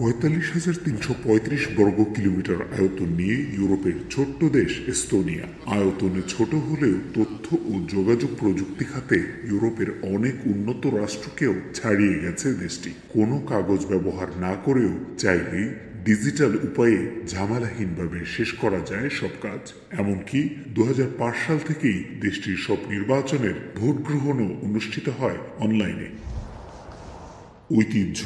৪৫,৩৩৫ বর্গ কিলোমিটার আয়তন নিয়ে ইউরোপের ছোট্ট দেশ এস্তোনিয়া। আয়তনে ছোট হলেও তথ্য ও যোগাযোগ প্রযুক্তি খাতে ইউরোপের অনেক উন্নত রাষ্ট্রকেও ছাড়িয়ে গেছে দেশটি। কোনো কাগজ ব্যবহার না করেও চাইলেই ডিজিটাল উপায়ে ঝামেলাহীনভাবে শেষ করা যায় সব কাজ। এমনকি ২০০৫ সাল থেকেই দেশটির সব নির্বাচনের ভোট গ্রহণও অনুষ্ঠিত হয় অনলাইনে। ঐতিহ্য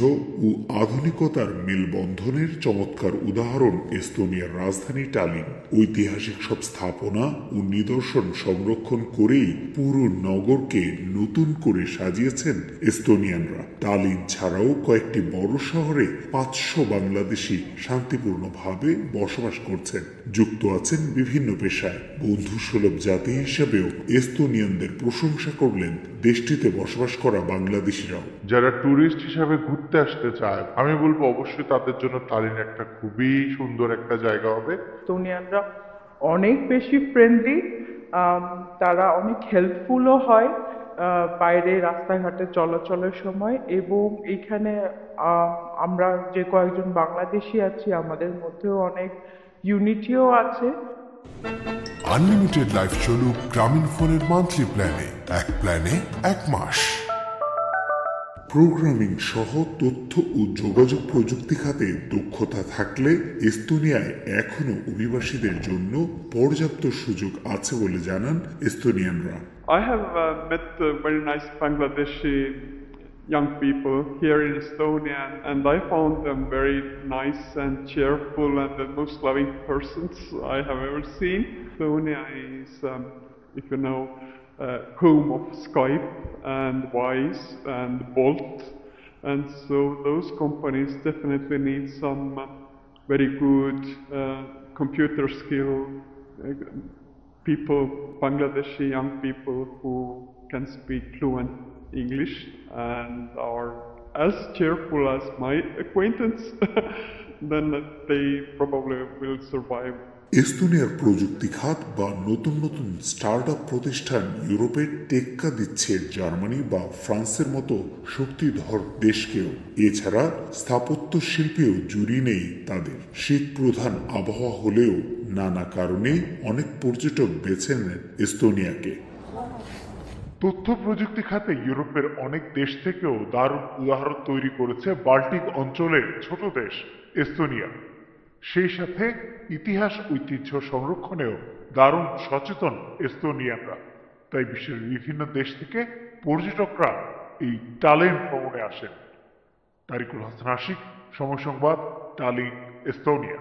ও আধুনিকতার মেলবন্ধনের চমৎকার উদাহরণ এস্তোনিয়ার রাজধানী টালিন। ঐতিহাসিক সব স্থাপনা ও নিদর্শন সংরক্ষণ করেই পুরো নগরকে নতুন করে সাজিয়েছেন এস্তোনিয়ানরা। টালিন ছাড়াও কয়েকটি বড় শহরে ৫০০ বাংলাদেশি শান্তিপূর্ণভাবে বসবাস করছেন, যুক্ত আছেন বিভিন্ন পেশায়। বন্ধুসুলভ জাতি হিসেবেও এস্তোনিয়ানদের প্রশংসা করলেন দেশটিতে বসবাস করা বাংলাদেশিরাও। যারা ট্যুরিস্ট হিসাবে ঘুরতে আসতে চায়, আমি বলবো অবশ্যই তাদের জন্য তালিন একটা খুবই সুন্দর একটা জায়গা হবে। এস্তোনিয়ানরা অনেক বেশি ফ্রেন্ডলি, তারা অনেক হেল্পফুলও হয় বাইরে রাস্তাঘাটে চলাচলের সময়। এবং এখানে আমরা যে কয়েকজন বাংলাদেশি আছি, আমাদের মধ্যেও অনেক ইউনিটিও আছে। আনলিমিটেড লাইফ চলুক গ্রামীণ ফোনের মান্থলি প্ল্যানে, এক প্ল্যানে 1 মাস। প্রোগ্রামিং সহ তথ্য ও যোগাযোগ প্রযুক্তি খাতে দক্ষতা থাকলে এস্তোনিয়ায় এখনো অভিবাসীদের জন্য পর্যাপ্ত সুযোগ আছে বলে জানান এস্তোনিয়ানরা। I have met very nice Bangladeshi young people here in Estonia, and I found them very nice and cheerful and the most loving persons I have ever seen. Estonia is, if you know, home of Skype and Wise and Bolt, and so those companies definitely need some very good computer skill people, Bangladeshi young people who can speak fluent English and are as cheerful as my acquaintance, then they probably will survive. এস্তোনিয়ার প্রযুক্তি খাত বা নতুন নতুন start up প্রতিষ্ঠান ইউরোপে টেক্কা দিচ্ছে Germany বা ফ্রান্সের মতো শক্তিধর দেশকেও। এছাড়া স্থাপত্য শিল্পেও জুড়ি নেই তাদের। শীত প্রধান আবহাওয়া হলেও নানা কারণে অনেক পর্যটক বেছে নেন এস্তোনিয়াকে। তথ্য প্রযুক্তি খাতে ইউরোপের অনেক দেশ থেকেও দারুণ উদাহরণ তৈরি করেছে বাল্টিক অঞ্চলের ছোট দেশ এস্তোনিয়া। সেই সাথে ইতিহাস ঐতিহ্য সংরক্ষণেও দারুণ সচেতন এস্তোনিয়ানরা। তাই বিশ্বের বিভিন্ন দেশ থেকে পর্যটকরা এই টালিন ভ্রমণে আসেন। তারিকুল হাসান আশিক, সময় সংবাদ, টালিন, এস্তোনিয়া।